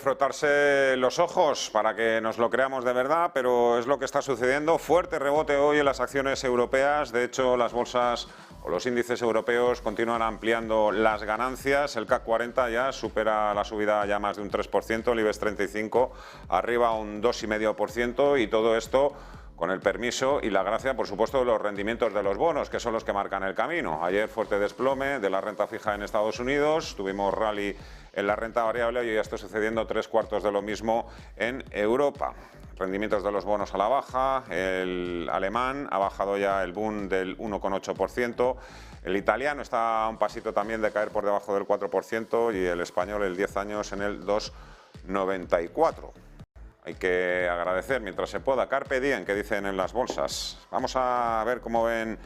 frotarse los ojos para que nos lo creamos de verdad, pero es lo que está sucediendo. Fuerte rebote hoy en las acciones europeas. De hecho, las bolsas o los índices europeos continúan ampliando las ganancias. El CAC 40 ya supera la subida ya más de un 3%, el IBEX 35 arriba un 2,5%, y todo esto con el permiso y la gracia, por supuesto, de los rendimientos de los bonos, que son los que marcan el camino. Ayer fuerte desplome de la renta fija en Estados Unidos, tuvimos rally en la renta variable y ya está sucediendo tres cuartos de lo mismo en Europa. Rendimientos de los bonos a la baja, el alemán ha bajado ya el Bund del 1,8%, el italiano está a un pasito también de caer por debajo del 4% y el español, el 10 años, en el 2,94%. Hay que agradecer mientras se pueda. Carpe diem, que dicen en las bolsas. Vamos a ver cómo ven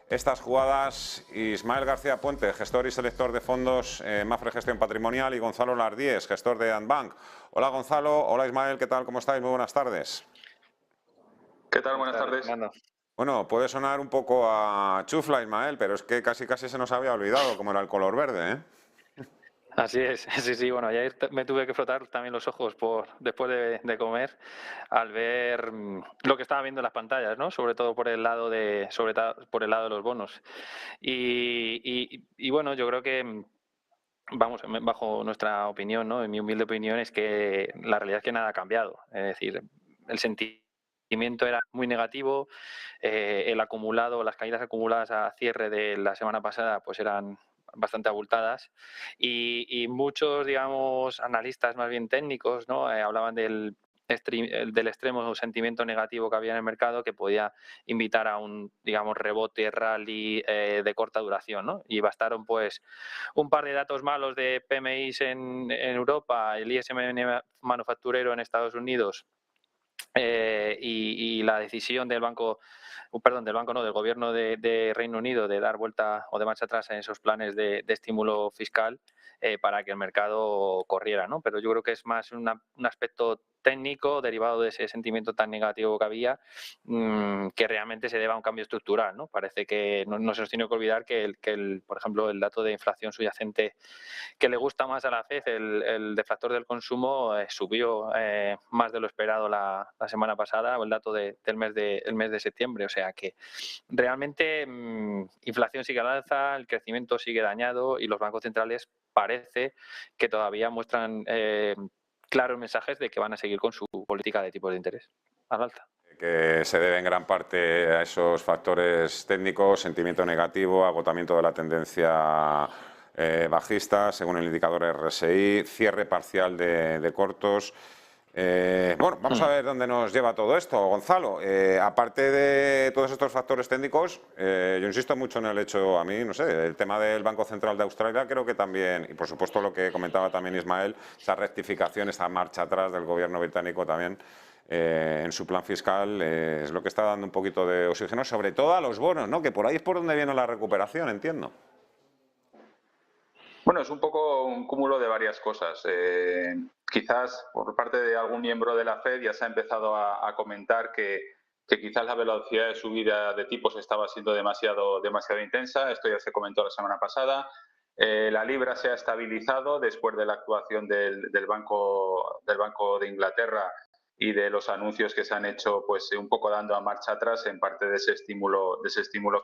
estas jugadas Ismael García Puente, gestor y selector de fondos Mafre Gestión Patrimonial, y Gonzalo Lardíez, gestor de Andbank. Hola Gonzalo, hola Ismael, ¿qué tal? ¿Cómo estáis? Muy buenas tardes. ¿Qué tal? Buenas tardes. Bueno, puede sonar un poco a chufla, Ismael, pero es que casi se nos había olvidado cómo era el color verde, ¿eh? Así es, sí, bueno, ayer me tuve que frotar también los ojos después de comer al ver lo que estaba viendo en las pantallas, ¿no? Sobre todo por el lado de los bonos. Y bueno, yo creo que vamos, bajo nuestra opinión, ¿no? En mi humilde opinión, es que la realidad es que nada ha cambiado. Es decir, el sentimiento era muy negativo, el acumulado, las caídas acumuladas a cierre de la semana pasada, pues eran bastante abultadas, y muchos, digamos, analistas más bien técnicos, ¿no? Hablaban del extremo sentimiento negativo que había en el mercado, que podía invitar a un, digamos, rebote, rally de corta duración, ¿no? Y bastaron pues un par de datos malos de PMIs en Europa, el ISM manufacturero en Estados Unidos, y la decisión del del gobierno de Reino Unido de dar vuelta o de marcha atrás en esos planes de estímulo fiscal, para que el mercado corriera, ¿no? Pero yo creo que es más un aspecto técnico derivado de ese sentimiento tan negativo que había, que realmente se deba a un cambio estructural, ¿no? Parece que no se nos tiene que olvidar que por ejemplo, el dato de inflación subyacente que le gusta más a la FED, el deflactor del consumo, subió más de lo esperado la semana pasada, o el dato del mes de septiembre. O sea que realmente inflación sigue al alza, el crecimiento sigue dañado, y los bancos centrales parece que todavía muestran claros mensajes de que van a seguir con su política de tipos de interés al alza. Que se debe en gran parte a esos factores técnicos, sentimiento negativo, agotamiento de la tendencia bajista, según el indicador RSI, cierre parcial de cortos. Bueno, vamos a ver dónde nos lleva todo esto, Gonzalo. Aparte de todos estos factores técnicos, yo insisto mucho en el hecho, a mí, no sé, el tema del Banco Central de Australia, creo que también, y por supuesto lo que comentaba también Ismael, esa rectificación, esa marcha atrás del gobierno británico también en su plan fiscal, es lo que está dando un poquito de oxígeno, sobre todo a los bonos, ¿no? Que por ahí es por donde viene la recuperación, entiendo. Bueno, es un poco un cúmulo de varias cosas. Quizás por parte de algún miembro de la FED ya se ha empezado a comentar que quizás la velocidad de subida de tipos estaba siendo demasiado intensa. Esto ya se comentó la semana pasada. La libra se ha estabilizado después de la actuación del Banco de Inglaterra y de los anuncios que se han hecho, pues un poco dando a marcha atrás en parte de ese estímulo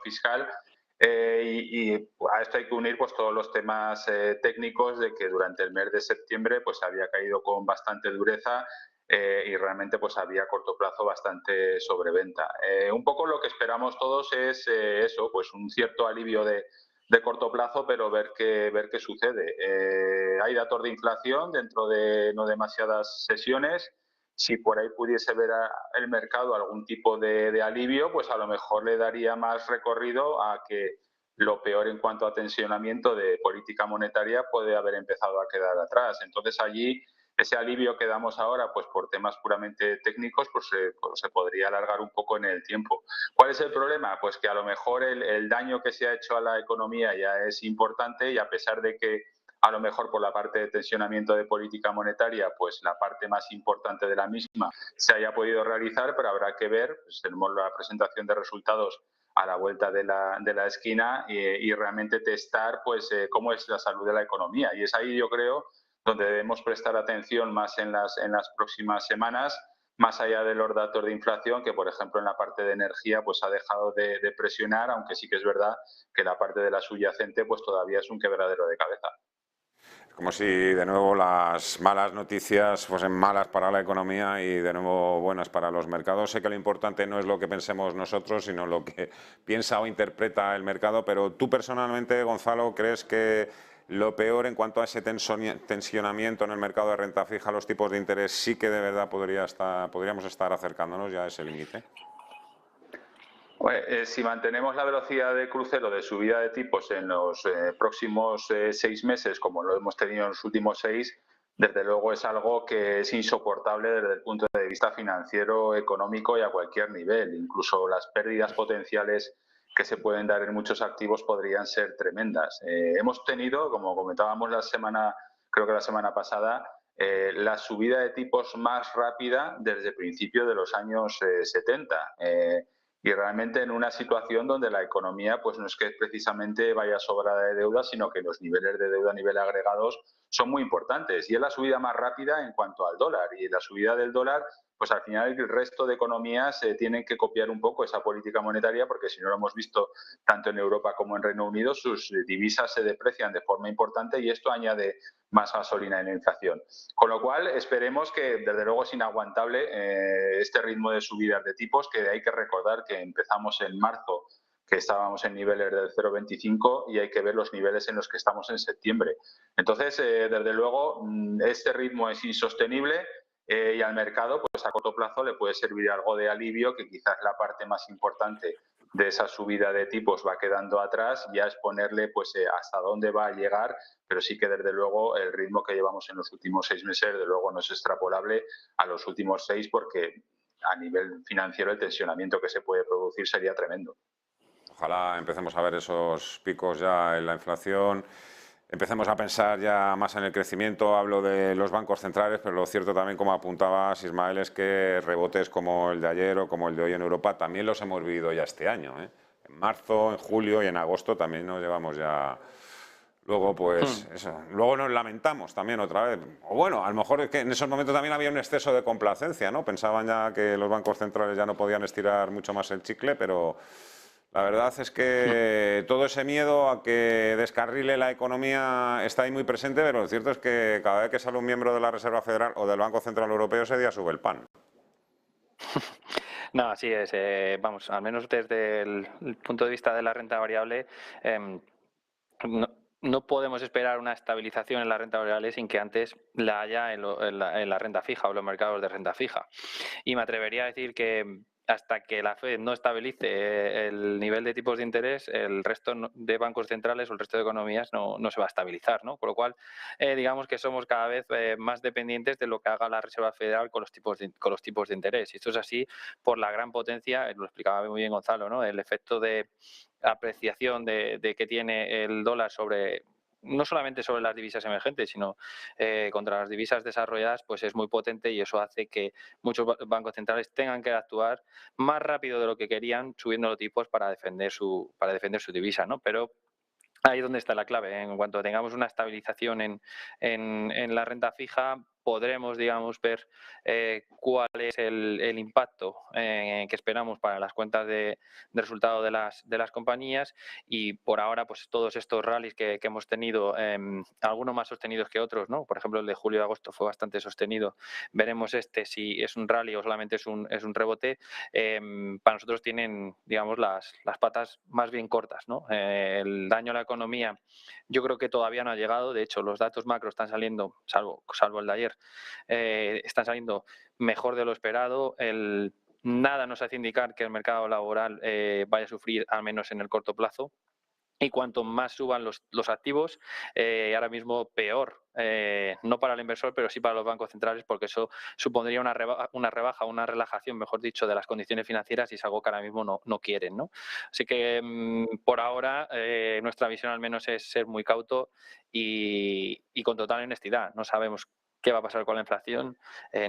fiscal. Y a esto hay que unir pues todos los temas técnicos de que durante el mes de septiembre pues había caído con bastante dureza, y realmente pues había a corto plazo bastante sobreventa. Un poco lo que esperamos todos es eso, pues un cierto alivio de corto plazo, pero ver qué sucede. Hay datos de inflación dentro de no demasiadas sesiones. Si por ahí pudiese ver el mercado algún tipo de alivio, pues a lo mejor le daría más recorrido a que lo peor en cuanto a tensionamiento de política monetaria puede haber empezado a quedar atrás. Entonces allí ese alivio que damos ahora, pues por temas puramente técnicos, pues se podría alargar un poco en el tiempo. ¿Cuál es el problema? Pues que a lo mejor el daño que se ha hecho a la economía ya es importante, y a pesar de que a lo mejor por la parte de tensionamiento de política monetaria, pues la parte más importante de la misma se haya podido realizar, pero habrá que ver, pues tenemos la presentación de resultados a la vuelta de la esquina, y realmente testar pues cómo es la salud de la economía. Y es ahí, yo creo, donde debemos prestar atención más en las próximas semanas, más allá de los datos de inflación, que por ejemplo en la parte de energía pues ha dejado de presionar, aunque sí que es verdad que la parte de la subyacente pues todavía es un quebradero de cabeza. Como si de nuevo las malas noticias fuesen malas para la economía y de nuevo buenas para los mercados. Sé que lo importante no es lo que pensemos nosotros, sino lo que piensa o interpreta el mercado, pero tú personalmente, Gonzalo, ¿crees que lo peor en cuanto a ese tensionamiento en el mercado de renta fija, los tipos de interés, sí que de verdad podríamos estar acercándonos ya a ese límite? Si mantenemos la velocidad de crucero de subida de tipos en los próximos 6 meses, como lo hemos tenido en los últimos 6, desde luego es algo que es insoportable desde el punto de vista financiero, económico y a cualquier nivel. Incluso las pérdidas potenciales que se pueden dar en muchos activos podrían ser tremendas. Hemos tenido, como comentábamos creo que la semana pasada, la subida de tipos más rápida desde el principio de los años 70. Y realmente en una situación donde la economía pues no es que precisamente vaya sobrada de deuda, sino que los niveles de deuda a nivel agregados son muy importantes. Y es la subida más rápida en cuanto al dólar. Y la subida del dólar, pues al final el resto de economías tienen que copiar un poco esa política monetaria, porque si no lo hemos visto tanto en Europa como en Reino Unido, sus divisas se deprecian de forma importante y esto añade más gasolina en la inflación. Con lo cual, esperemos que, desde luego, es inaguantable este ritmo de subidas de tipos, que hay que recordar que empezamos en marzo, que estábamos en niveles del 0,25 y hay que ver los niveles en los que estamos en septiembre. Entonces, desde luego, este ritmo es insostenible y al mercado, pues a corto plazo, le puede servir algo de alivio, que quizás la parte más importante de esa subida de tipos va quedando atrás, ya es ponerle pues hasta dónde va a llegar, pero sí que desde luego el ritmo que llevamos en los últimos 6 meses, desde luego no es extrapolable a los últimos 6, porque a nivel financiero el tensionamiento que se puede producir sería tremendo. Ojalá empecemos a ver esos picos ya en la inflación. Empecemos a pensar ya más en el crecimiento. Hablo de los bancos centrales, pero lo cierto también, como apuntabas, Ismael, es que rebotes como el de ayer o como el de hoy en Europa también los hemos vivido ya este año, ¿eh? En marzo, en julio y en agosto también nos llevamos ya. Luego, pues, eso. Luego nos lamentamos también otra vez. O bueno, a lo mejor es que en esos momentos también había un exceso de complacencia, ¿no? Pensaban ya que los bancos centrales ya no podían estirar mucho más el chicle, pero la verdad es que todo ese miedo a que descarrile la economía está ahí muy presente, pero lo cierto es que cada vez que sale un miembro de la Reserva Federal o del Banco Central Europeo, ese día sube el pan. No, así es. Vamos, al menos desde el punto de vista de la renta variable, no, no podemos esperar una estabilización en la renta variable sin que antes la haya en la renta fija o en los mercados de renta fija. Y me atrevería a decir que hasta que la Fed no estabilice el nivel de tipos de interés, el resto de bancos centrales o el resto de economías no se va a estabilizar, ¿no? Con lo cual, digamos que somos cada vez más dependientes de lo que haga la Reserva Federal con los tipos de interés. Y esto es así por la gran potencia, lo explicaba muy bien Gonzalo, ¿no? El efecto de apreciación de que tiene el dólar sobre no solamente sobre las divisas emergentes, sino contra las divisas desarrolladas, pues es muy potente y eso hace que muchos bancos centrales tengan que actuar más rápido de lo que querían, subiendo los tipos para defender su divisa, ¿no? Pero ahí es donde está la clave. En cuanto tengamos una estabilización en la renta fija, podremos, digamos, ver cuál es el impacto que esperamos para las cuentas de resultado de las compañías, y por ahora, pues todos estos rallies que hemos tenido, algunos más sostenidos que otros, ¿no? Por ejemplo, el de julio y agosto fue bastante sostenido. Veremos si es un rally o solamente es un rebote. Para nosotros tienen, digamos, las patas más bien cortas, ¿no? El daño a la economía yo creo que todavía no ha llegado. De hecho, los datos macro están saliendo, salvo el de ayer, están saliendo mejor de lo esperado. Nada nos hace indicar que el mercado laboral vaya a sufrir, al menos en el corto plazo. Y cuanto más suban los activos, ahora mismo peor, no para el inversor, pero sí para los bancos centrales, porque eso supondría una rebaja, una relajación, mejor dicho, de las condiciones financieras, y es algo que ahora mismo no quieren, ¿no? Así que por ahora nuestra visión al menos es ser muy cauto y con total honestidad. No sabemos qué va a pasar con la inflación,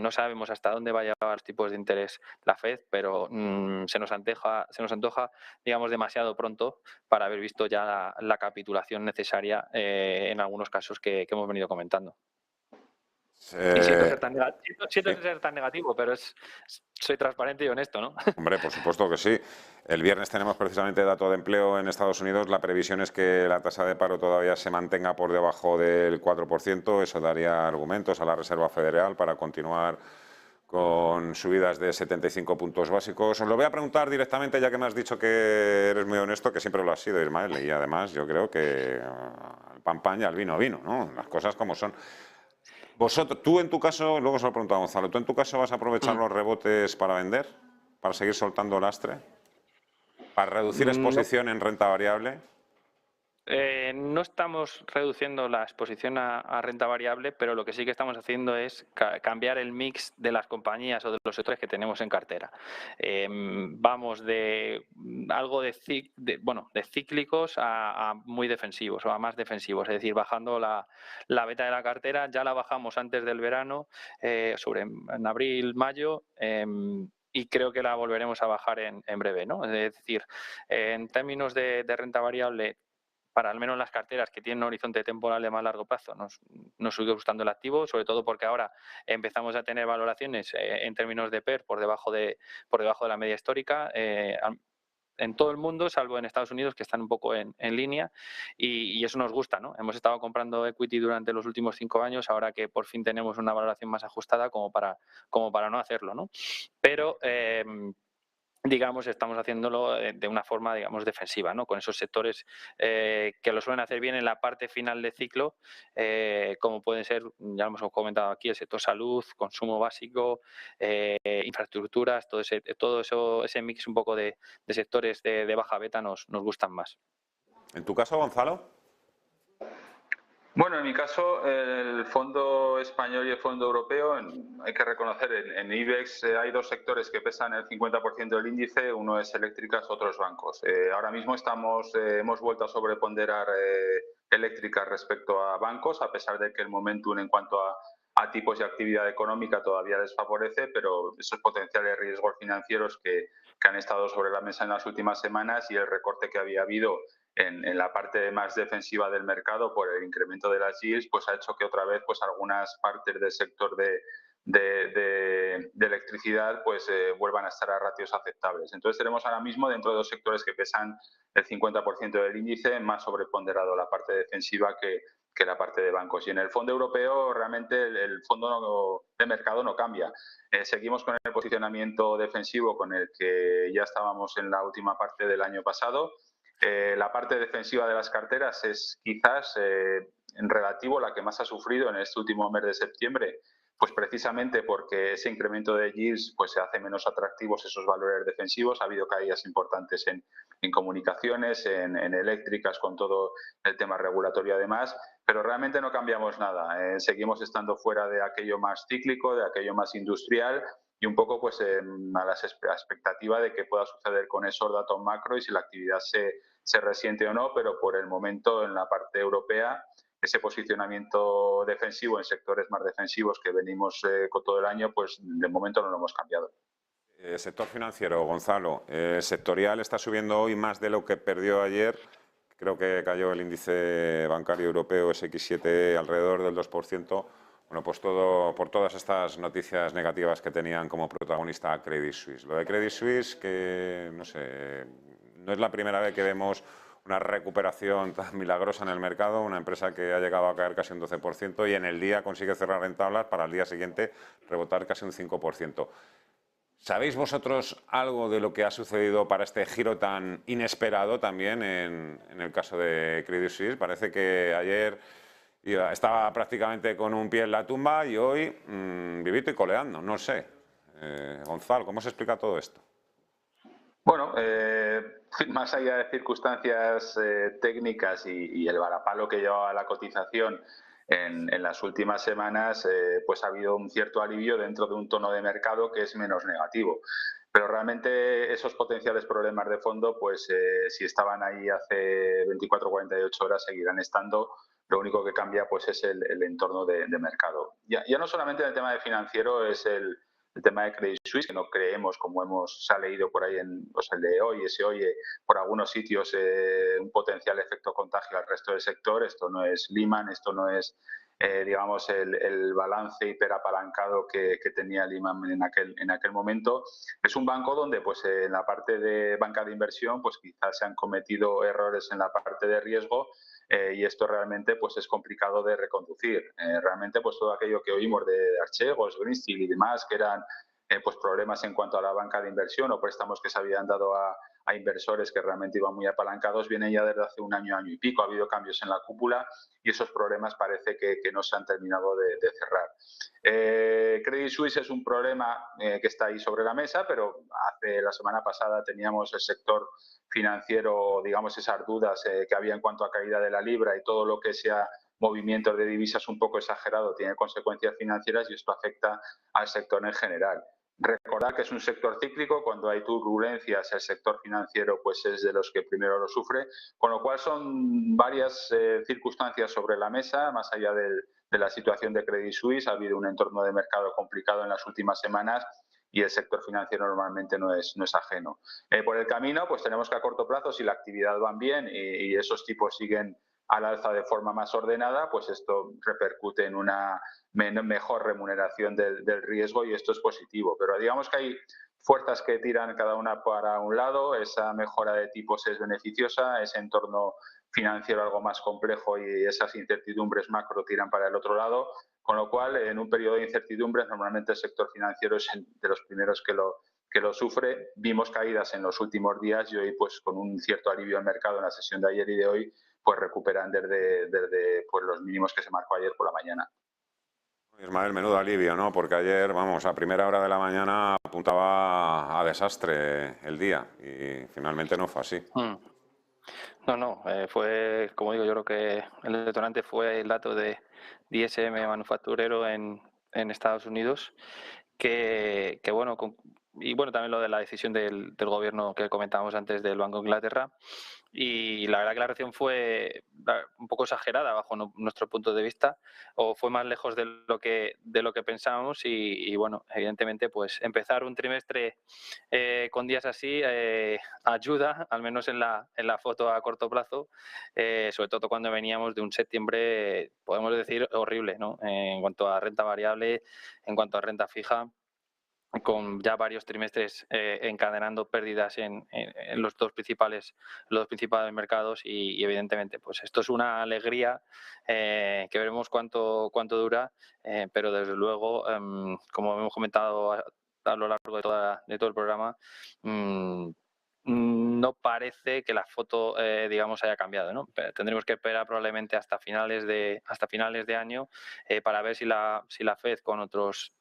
no sabemos hasta dónde va a llevar los tipos de interés la Fed, pero se nos antoja, digamos, demasiado pronto para haber visto ya la capitulación necesaria en algunos casos que hemos venido comentando. Y siento Eh, ser tan sí. ser tan negativo, pero soy transparente y honesto, ¿no? Hombre, por supuesto que sí. El viernes tenemos precisamente dato de empleo en Estados Unidos. La previsión es que la tasa de paro todavía se mantenga por debajo del 4%. Eso daría argumentos a la Reserva Federal para continuar con subidas de 75 puntos básicos. Os lo voy a preguntar directamente, ya que me has dicho que eres muy honesto, que siempre lo has sido, Ismael, y además yo creo que al pan pan y al vino vino, ¿no? Las cosas como son. Vosotros, tú en tu caso, luego se lo pregunto a Gonzalo, ¿tú en tu caso vas a aprovechar los rebotes para vender? ¿Para seguir soltando lastre? ¿Para reducir No, exposición en renta variable? no estamos reduciendo la exposición a renta variable, pero lo que sí que estamos haciendo es cambiar el mix de las compañías o de los sectores que tenemos en cartera. Vamos de algo de cíclicos a muy defensivos o a más defensivos, es decir, bajando la beta de la cartera. Ya la bajamos antes del verano, en abril, mayo. Y creo que la volveremos a bajar en breve, ¿no? Es decir, en términos de renta variable, para al menos las carteras que tienen un horizonte temporal de más largo plazo, nos sigue gustando el activo, sobre todo porque ahora empezamos a tener valoraciones en términos de PER por debajo de la media histórica, en todo el mundo, salvo en Estados Unidos, que están un poco en línea, y eso nos gusta, ¿no? Hemos estado comprando equity durante los últimos 5 años, ahora que por fin tenemos una valoración más ajustada como para no hacerlo, ¿no? Pero digamos, estamos haciéndolo de una forma, digamos, defensiva, ¿no? Con esos sectores que lo suelen hacer bien en la parte final de ciclo, como pueden ser, ya lo hemos comentado aquí, el sector salud, consumo básico, infraestructuras, todo eso, ese mix un poco de sectores de baja beta nos gustan más. ¿En tu caso, Gonzalo? Bueno, en mi caso, el fondo español y el fondo europeo, hay que reconocer, en IBEX hay dos sectores que pesan el 50% del índice, uno es eléctricas, otro es bancos. Ahora mismo hemos vuelto a sobreponderar eléctricas respecto a bancos, a pesar de que el momentum en cuanto a tipos de actividad económica todavía les favorece, pero esos potenciales riesgos financieros que han estado sobre la mesa en las últimas semanas y el recorte que había habido en la parte más defensiva del mercado por el incremento de las yields, pues ha hecho que otra vez pues algunas partes del sector de electricidad pues vuelvan a estar a ratios aceptables. Entonces tenemos ahora mismo dentro de dos sectores que pesan el 50% del índice más sobreponderado la parte defensiva que la parte de bancos. Y en el fondo europeo realmente el fondo de mercado no cambia. Seguimos con el posicionamiento defensivo con el que ya estábamos en la última parte del año pasado. La parte defensiva de las carteras es quizás en relativo la que más ha sufrido en este último mes de septiembre, pues precisamente porque ese incremento de yields pues se hace menos atractivos esos valores defensivos. Ha habido caídas importantes en comunicaciones, en eléctricas con todo el tema regulatorio además, pero realmente no cambiamos nada. Seguimos estando fuera de aquello más cíclico, de aquello más industrial y un poco pues a la expectativa de que pueda suceder con esos datos macro y si la actividad se resiente o no, pero por el momento en la parte europea ese posicionamiento defensivo en sectores más defensivos que venimos con todo el año, pues de momento no lo hemos cambiado. Sector financiero, Gonzalo. Sectorial está subiendo hoy más de lo que perdió ayer. Creo que cayó el índice bancario europeo SX7 alrededor del 2%. Bueno, pues todo por todas estas noticias negativas que tenían como protagonista Credit Suisse. Lo de Credit Suisse, que no sé, no es la primera vez que vemos una recuperación tan milagrosa en el mercado, una empresa que ha llegado a caer casi un 12% y en el día consigue cerrar en tablas para el día siguiente rebotar casi un 5%. ¿Sabéis vosotros algo de lo que ha sucedido para este giro tan inesperado también en el caso de Credit Suisse? Parece que ayer estaba prácticamente con un pie en la tumba y hoy vivito y coleando, no sé. Gonzalo, ¿cómo se explica todo esto? Bueno, más allá de circunstancias técnicas y el varapalo que llevaba la cotización en las últimas semanas, pues ha habido un cierto alivio dentro de un tono de mercado que es menos negativo. Pero realmente esos potenciales problemas de fondo, pues si estaban ahí hace 24 o 48 horas, seguirán estando. Lo único que cambia pues es el entorno de mercado. Ya no solamente en el tema de financiero es el tema de Credit Suisse, que no creemos, como se ha leído por ahí se lee hoy, se oye por algunos sitios un potencial efecto contagio al resto del sector. Esto no es Lehman, esto no es digamos, el balance hiperapalancado que tenía Lehman en aquel momento. Es un banco donde, pues, en la parte de banca de inversión, pues quizás se han cometido errores en la parte de riesgo, y esto realmente, pues, es complicado de reconducir. Realmente, pues, todo aquello que oímos de Archegos, Greensill y demás, que eran pues problemas en cuanto a la banca de inversión o préstamos que se habían dado a inversores que realmente iban muy apalancados, vienen ya desde hace un año, año y pico. Ha habido cambios en la cúpula y esos problemas parece que no se han terminado de cerrar. Credit Suisse es un problema que está ahí sobre la mesa, pero la semana pasada teníamos el sector financiero, digamos, esas dudas que había en cuanto a caída de la libra y todo lo que sea movimientos de divisas un poco exagerado tiene consecuencias financieras y esto afecta al sector en general. Recordar que es un sector cíclico, cuando hay turbulencias el sector financiero pues es de los que primero lo sufre, con lo cual son varias circunstancias sobre la mesa, más allá de la situación de Credit Suisse. Ha habido un entorno de mercado complicado en las últimas semanas y el sector financiero normalmente no es ajeno. Por el camino, pues tenemos que a corto plazo, si la actividad va bien y esos tipos siguen al alza de forma más ordenada, pues esto repercute en una mejor remuneración del riesgo y esto es positivo. Pero digamos que hay fuerzas que tiran cada una para un lado, esa mejora de tipos es beneficiosa, ese entorno financiero algo más complejo y esas incertidumbres macro tiran para el otro lado, con lo cual en un periodo de incertidumbres normalmente el sector financiero es de los primeros que lo sufre. Vimos caídas en los últimos días y hoy, pues con un cierto alivio al mercado en la sesión de ayer y de hoy, pues recuperan desde pues, los mínimos que se marcó ayer por la mañana. Ismael, menudo alivio, ¿no? Porque ayer, vamos, a primera hora de la mañana apuntaba a desastre el día y finalmente no fue así. No, fue, como digo, yo creo que el detonante fue el dato de ISM manufacturero en Estados Unidos, que bueno, y bueno, también lo de la decisión del gobierno que comentábamos antes del Banco de Inglaterra. Y la verdad que la reacción fue un poco exagerada bajo nuestro punto de vista, o fue más lejos de lo que pensábamos y bueno, evidentemente pues empezar un trimestre con días así ayuda, al menos en la foto a corto plazo, sobre todo cuando veníamos de un septiembre, podemos decir, horrible, ¿no? En cuanto a renta variable, en cuanto a renta fija, con ya varios trimestres encadenando pérdidas en los dos principales mercados y evidentemente pues esto es una alegría que veremos cuánto dura, pero desde luego, como hemos comentado a lo largo de todo el programa, no parece que la foto digamos haya cambiado, ¿no? Tendremos que esperar probablemente hasta finales de año para ver si la Fed, con otros,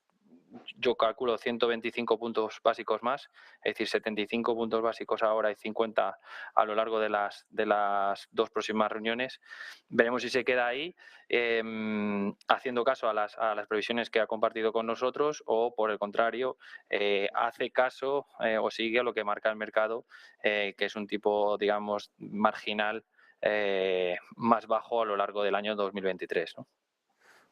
yo calculo 125 puntos básicos más, es decir, 75 puntos básicos ahora y 50 a lo largo de las dos próximas reuniones. Veremos si se queda ahí, haciendo caso a las previsiones que ha compartido con nosotros, o por el contrario, hace caso o sigue lo que marca el mercado, que es un tipo, digamos, marginal más bajo a lo largo del año 2023, ¿no?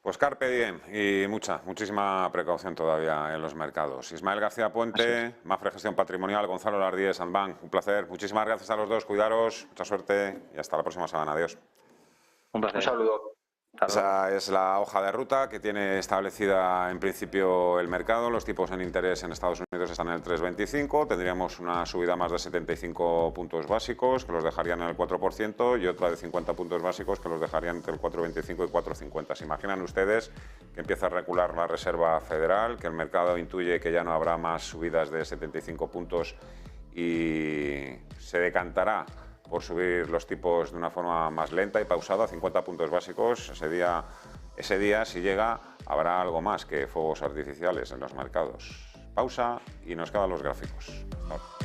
Pues carpe diem y muchísima precaución todavía en los mercados. Ismael García Puente, Mafre Gestión Patrimonial, Gonzalo Lardíez, Sanbank, un placer. Muchísimas gracias a los dos, cuidaros, mucha suerte y hasta la próxima semana. Adiós. Un placer. Un saludo. Esa es la hoja de ruta que tiene establecida en principio el mercado. Los tipos en interés en Estados Unidos están en el 3,25. Tendríamos una subida más de 75 puntos básicos que los dejarían en el 4% y otra de 50 puntos básicos que los dejarían entre el 4,25 y 4,50. ¿Se imaginan ustedes que empieza a recular la Reserva Federal, que el mercado intuye que ya no habrá más subidas de 75 puntos y se decantará por subir los tipos de una forma más lenta y pausada, 50 puntos básicos? Ese día, si llega, habrá algo más que fuegos artificiales en los mercados. Pausa y nos quedan los gráficos. Hasta ahora.